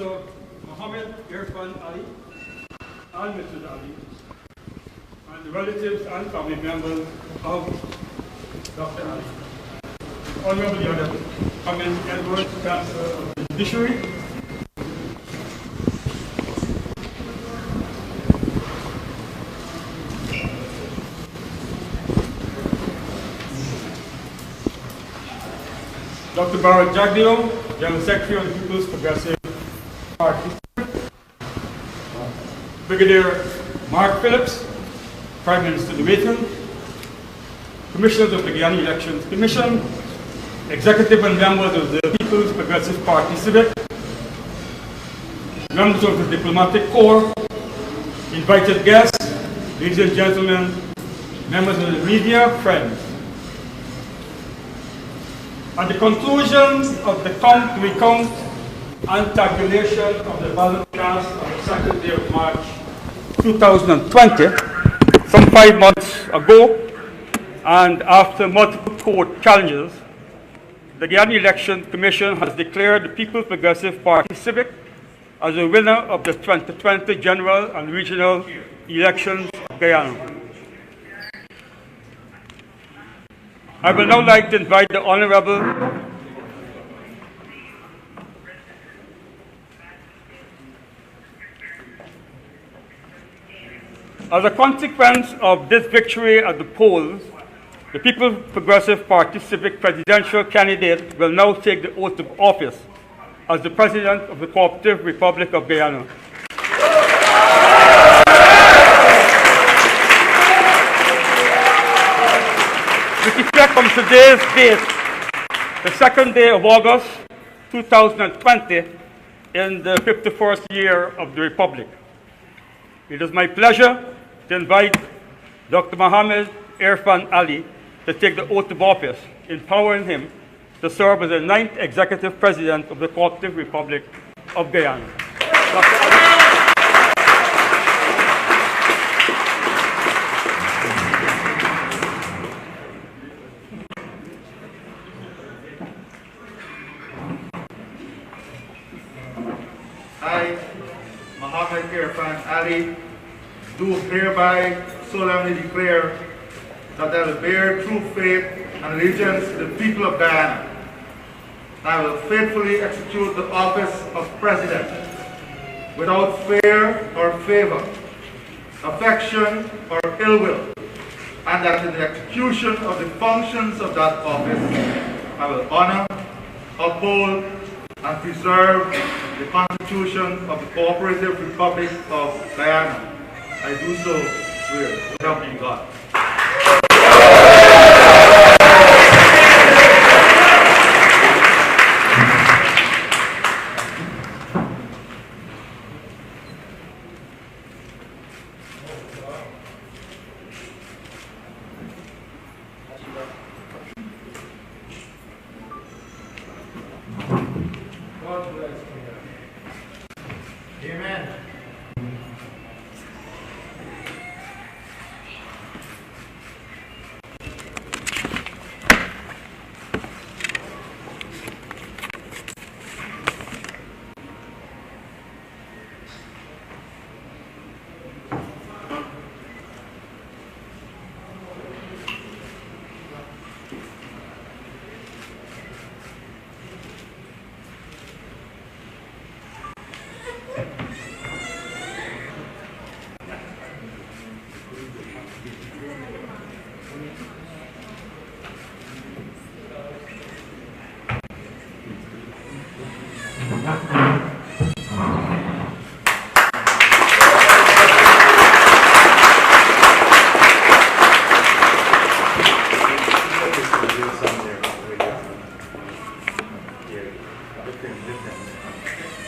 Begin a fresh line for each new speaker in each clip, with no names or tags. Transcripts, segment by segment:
Dr. Mohammed Irfan Ali and Mrs. Ali, and the relatives and family members of Dr. Ali. Honorable Yonah Cummins Edwards, Chancellor of the Judiciary. Dr. Barrett Jagdeo, General Secretary of the People's Progressive Party. Brigadier Mark Phillips, Prime Minister Nuwatan. Commissioners of the Guyana Elections Commission, executive and members of the People's Progressive Party Civic, members of the Diplomatic Corps, invited guests, ladies and gentlemen, members of the media, friends. At the conclusion of the recount and tabulation of the ballot cast on the second day of March 2020, some 5 months ago, and after multiple court challenges, the Guyana Election Commission has declared the People's Progressive Party Civic as the winner of the 2020 general and regional elections of Guyana. I would now like to invite the Honorable as a consequence of this victory at the polls, the People's Progressive Party Civic presidential candidate will now take the oath of office as the President of the Cooperative Republic of Guyana. With effect from today's date, the second day of August 2020, in the 51st year of the Republic. It is my pleasure to invite Dr. Mohammed Irfan Ali to take the oath of office, empowering him to serve as the 9th Executive President of the Cooperative Republic of Guyana. Dr. Ali.
I, Mohammed Irfan Ali, do hereby solemnly declare that I will bear true faith and allegiance to the people of Guyana. I will faithfully execute the office of President without fear or favor, affection or ill will, and that in the execution of the functions of that office, I will honor, uphold, and preserve the Constitution of the Cooperative Republic of Guyana. I do so swear. So help me God. Amen.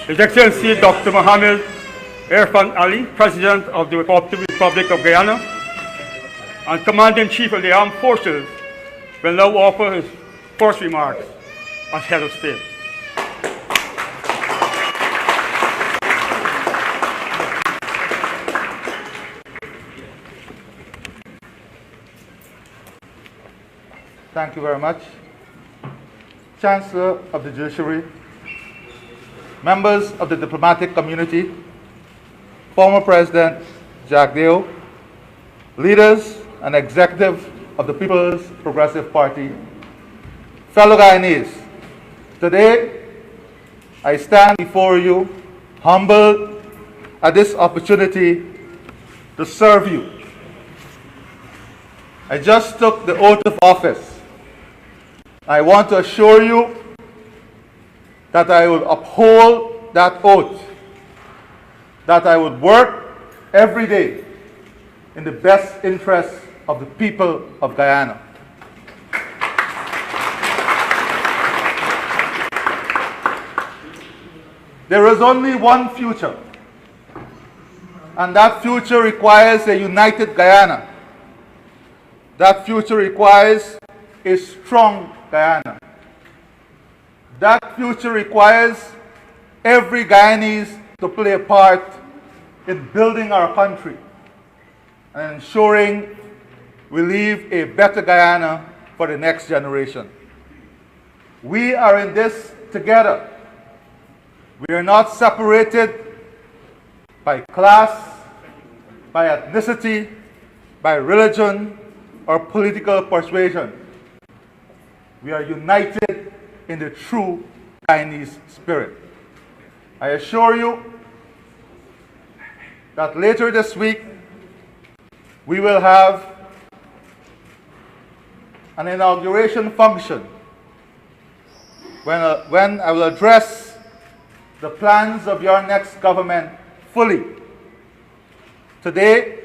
His Excellency Dr. Mohammed Irfan Ali, President of the Cooperative Republic of Guyana and Commander-in-Chief of the Armed Forces, will now offer his first remarks as Head of State.
Thank you very much. Chancellor of the Judiciary, members of the diplomatic community, former President Jack Dale, leaders and executive of the People's Progressive Party, fellow Guyanese, today I stand before you humbled at this opportunity to serve you. I just took the oath of office. I want to assure you that I will uphold that oath, that I would work every day in the best interests of the people of Guyana. There is only one future, and that future requires a united Guyana. That future requires a strong Guyana. That future requires every Guyanese to play a part in building our country and ensuring we leave a better Guyana for the next generation. We are in this together. We are not separated by class, by ethnicity, by religion, or political persuasion. We are united in the true Guyanese spirit. I assure you that later this week we will have an inauguration function when I will address the plans of your next government fully. Today,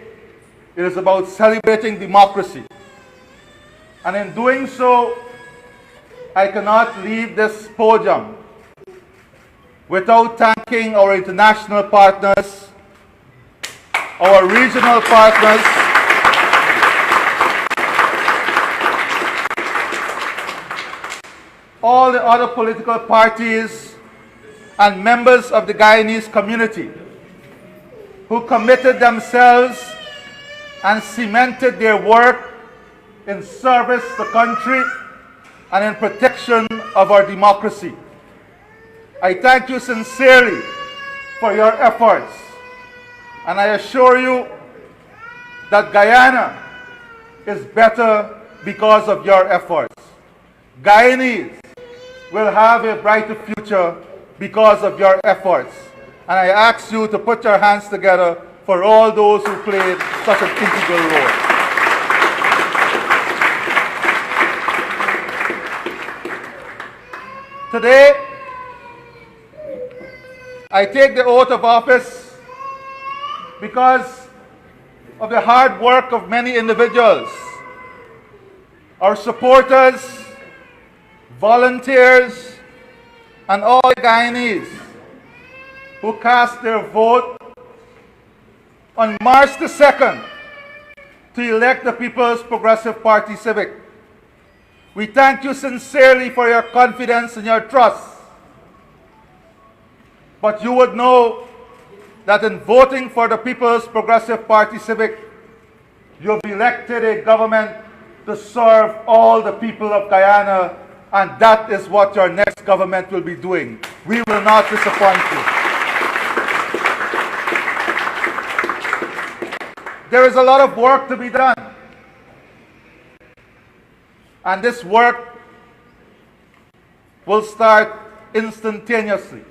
it is about celebrating democracy. And in doing so, I cannot leave this podium without thanking our international partners, our regional partners, all the other political parties and members of the Guyanese community who committed themselves and cemented their work in service to the country and in protection of our democracy. I thank you sincerely for your efforts, and I assure you that Guyana is better because of your efforts. Guyanese will have a brighter future because of your efforts. And I ask you to put your hands together for all those who played such an integral role. Today, I take the oath of office because of the hard work of many individuals, our supporters, volunteers, and all Guyanese who cast their vote on March the 2nd to elect the People's Progressive Party Civic. We thank you sincerely for your confidence and your trust. But you would know that in voting for the People's Progressive Party Civic, you have elected a government to serve all the people of Guyana, and that is what your next government will be doing. We will not disappoint you. There is a lot of work to be done. And this work will start instantaneously.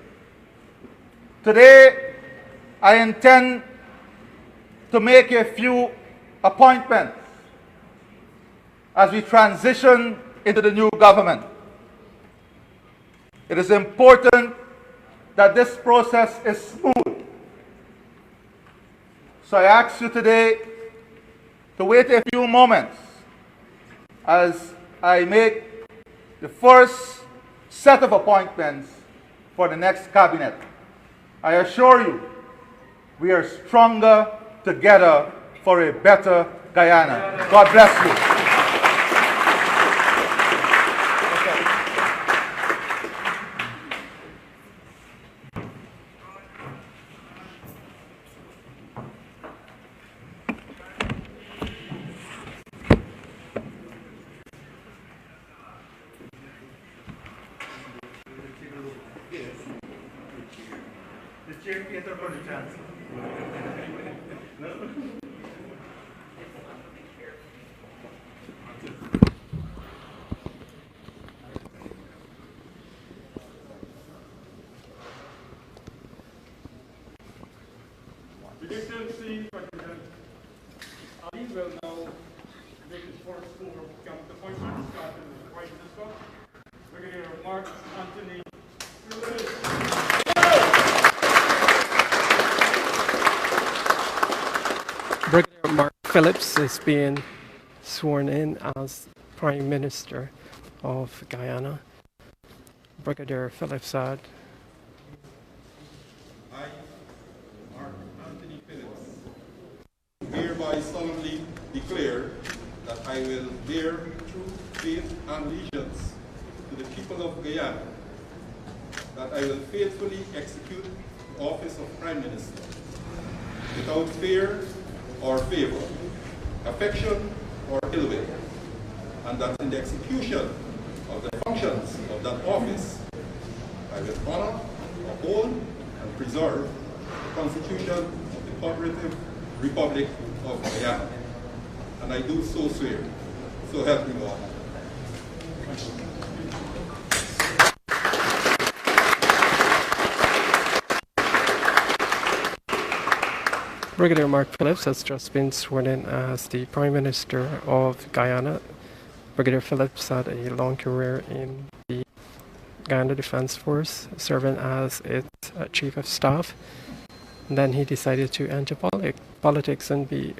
Today, I intend to make a few appointments as we transition into the new government. It is important that this process is smooth. So I ask you today to wait a few moments as I make the first set of appointments for the next cabinet. I assure you, we are stronger together for a better Guyana. God bless you. Chair Peter for the chance.
Your Excellency, President Ali will now make his first floor cabinet appointment, starting with the Prime Minister, Brigadier Mark Anthony.
Brigadier Mark Phillips is being sworn in as Prime Minister of Guyana. Brigadier Phillips said,
I, Mark Anthony Phillips, hereby solemnly declare that I will bear true faith and allegiance to the people of Guyana, that I will faithfully execute the office of Prime Minister without fear or favor, affection or ill will, and that in the execution of the functions of that office, I will honor, uphold, and preserve the Constitution of the Cooperative Republic of Guyana. And I do so swear. So help me God.
Brigadier Mark Phillips has just been sworn in as the Prime Minister of Guyana. Brigadier Phillips had a long career in the Guyana Defence Force, serving as its Chief of Staff. And then he decided to enter politics and be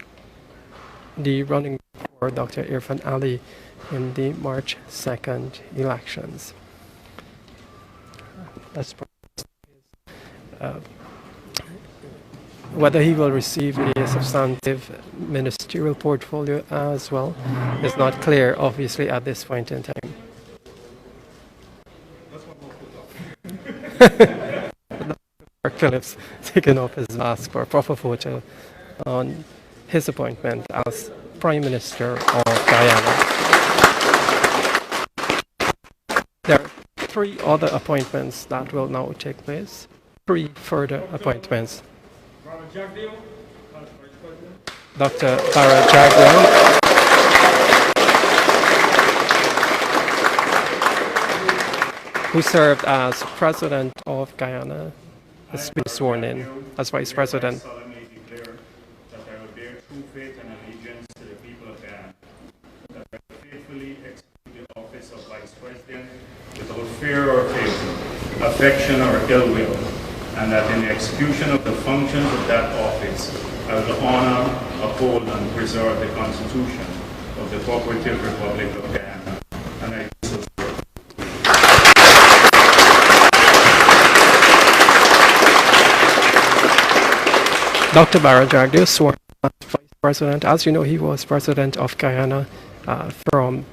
the running for Dr. IRFAAN Ali in the March 2nd elections. Let's whether he will receive a substantive ministerial portfolio as well is not clear, obviously, at this point in time. Mark Phillips taking off his mask for a proper photo on his appointment as Prime Minister of Guyana. There are 3 other appointments that will now take place. 3 further appointments. Dr. Barra Jagdeo, who served as President of Guyana, has been sworn in as Vice President.
I solemnly declare that I will bear true faith and allegiance to the people of Guyana, that I will faithfully execute the office of Vice President without fear or favor, affection or ill will, and that in the execution of the functions of that office, I will honor, uphold, and preserve the Constitution of the Cooperative Republic of Guyana, and I do so swear.
Dr. Barra Jagdeo, sworn as Vice President. As you know, he was President of Guyana from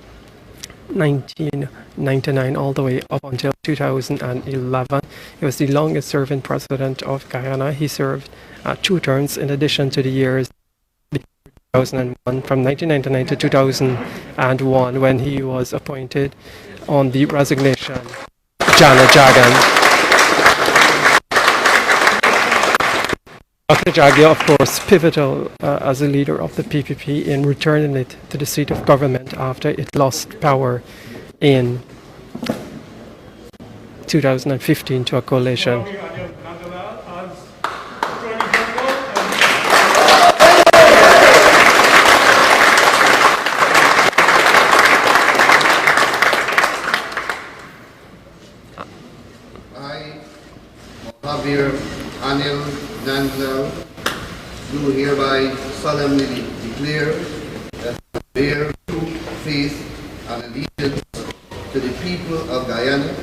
1999 all the way up until 2011. He was the longest serving President of Guyana. He served 2 terms in addition to the years 2001, from 1999 to 2001, when he was appointed on the resignation Jana Jagan. Dr. Jagdeo, of course, pivotal as a leader of the PPP in returning it to the seat of government after it lost power in 2015 to a coalition.
I, Javier Anil Dandel, do hereby solemnly declare that I bear true faith and allegiance to the people of Guyana,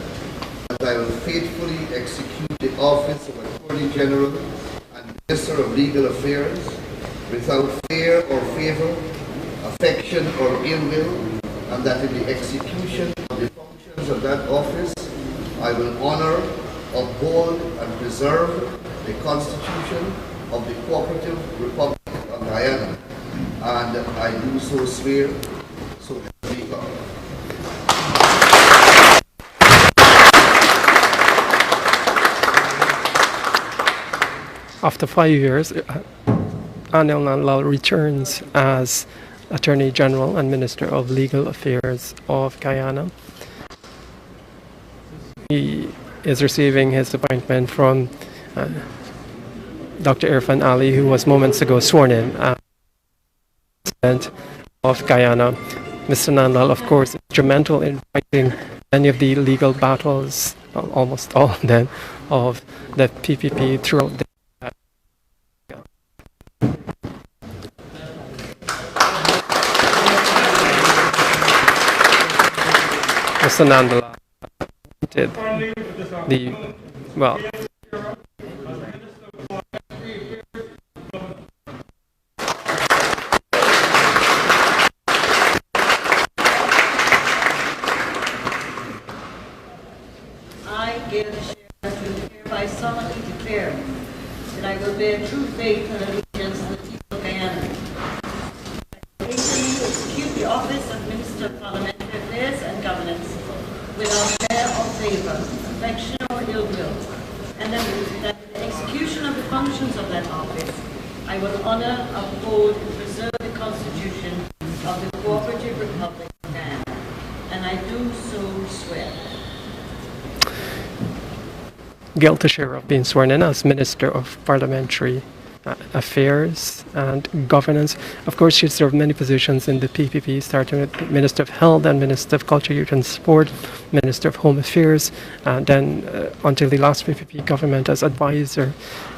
that I will faithfully execute the office of Attorney General and Minister of Legal Affairs without fear or favor, affection or ill will, and that in the execution of the functions of that office, I will honor, uphold, and preserve the Constitution of the Cooperative Republic of Guyana, and I do so swear, so help me God.
after 5 years, Anil Nandlal returns as Attorney General and Minister of Legal Affairs of Guyana. He is receiving his appointment from Dr. IRFAAN Ali, who was moments ago sworn in as President of Guyana. Mr. Nandlal, of course, instrumental in fighting many of the legal battles, well, almost all of them, of the PPP throughout the Mr. Nandlal did well.
I, Gail Sheriff, do hereby solemnly declare that I will bear true faith and allegiance to the people of Guyana. I faithfully execute the office of Minister of Parliamentary Affairs and Governance without fear or favor, affection or ill will, and that in the execution of the functions of that office, I will honor, uphold, and preserve the Constitution of the Cooperative Republic of Guyana, and I do so swear.
Gail Teixeira being sworn in as Minister of Parliamentary Affairs and Governance. Of course, she served many positions in the PPP, starting with Minister of Health and Minister of Culture, Youth and Sport, Minister of Home Affairs, and then until the last PPP government as advisor.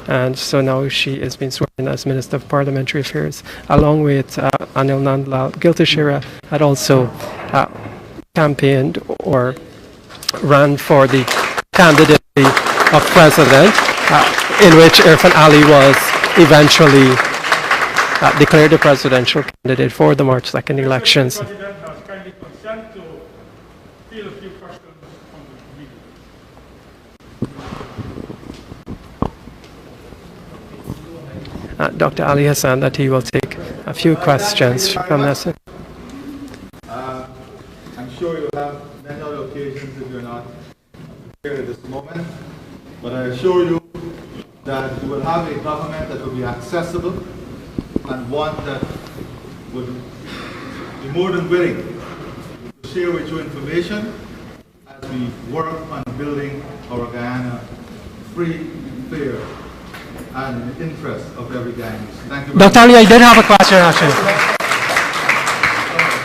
And so now she is being sworn in as Minister of Parliamentary Affairs, along with Anil Nandlal. Gail Teixeira had also campaigned or ran for the candidacy of president, in which IRFAAN Ali was eventually declared the presidential candidate for the March 2nd elections.
The President has kindly consent to field a few questions from the media.
Dr. Ali Hassan that he will take a few questions from us.
I'm sure you'll have many other occasions if you're not prepared at this moment, but I assure you that you will have a government that will be accessible and one that would be more than willing to share with you information as we work on building our Guyana free, fair, and in the interest of every Guyanese. Thank you very
Dr. Ali, I did have a question actually.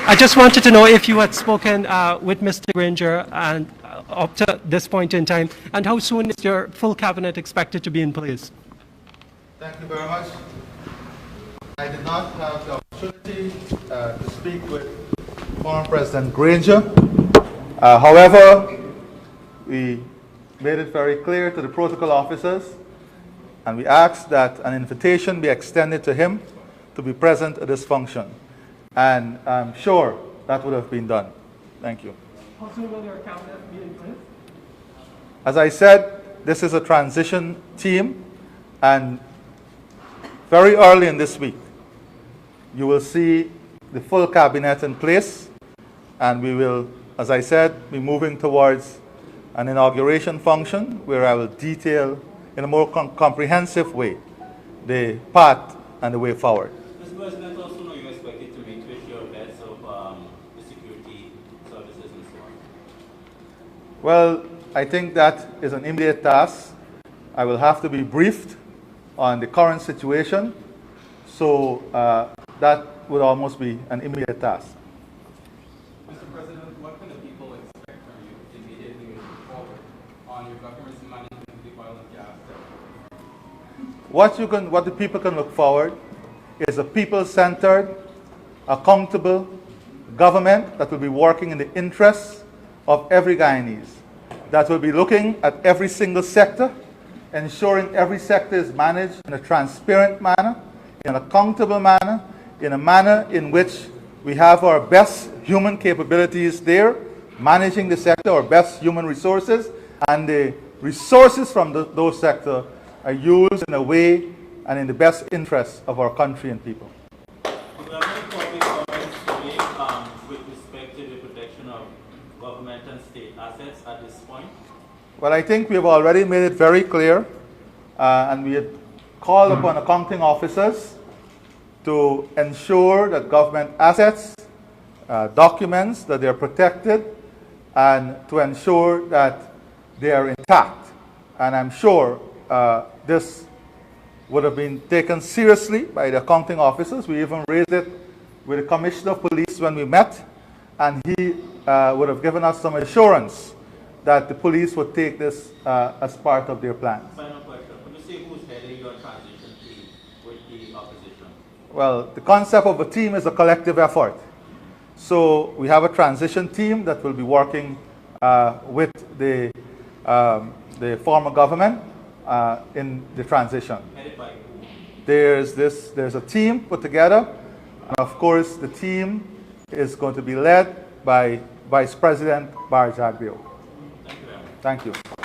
I just wanted to know if you had spoken with Mr. Granger and up to this point in time, and how soon is your full cabinet expected to be in place?
Thank you very much. I did not have the opportunity to speak with former President Granger. However, we made it very clear to the protocol officers, and we asked that an invitation be extended to him to be present at this function. And I'm sure that would have been done. Thank you.
How soon will your cabinet be in place?
As I said, this is a transition team, and very early in this week, you will see the full cabinet in place, and we will, as I said, be moving towards an inauguration function where I will detail in a more comprehensive way the path and the way forward.
Mr. President, also know you expected to meet with your heads of the security services and so on.
Well, I think that is an immediate task. I will have to be briefed on the current situation, so that would almost be an immediate task.
Mr. President, what can the people expect from you immediately moving forward on your government's management of the oil and gas sector?
What the people can look forward is a people-centered, accountable government that will be working in the interests of every Guyanese, that will be looking at every single sector, ensuring every sector is managed in a transparent manner, in an accountable manner, in a manner in which we have our best human capabilities there, managing the sector, our best human resources, and the resources from those sectors are used in a way and in the best interest of our country and people.
Do you have any public comments to make with respect to the protection of government and state assets at this point?
Well, I think we have already made it very clear, and we had called upon accounting officers to ensure that government assets, documents, that they are protected, and to ensure that they are intact. And I'm sure this would have been taken seriously by the accounting officers. We even raised it with the Commissioner of Police when we met, and he would have given us some assurance that the police would take this as part of their plans.
Final question. Could you say who's heading your transition team with the opposition?
Well, the concept of a team is a collective effort. So we have a transition team that will be working with the former government in the transition.
Headed by who?
There's a team put together, and of course the team is going to be led by Vice President Bar Jagbio.
Thank you very much.
Thank you.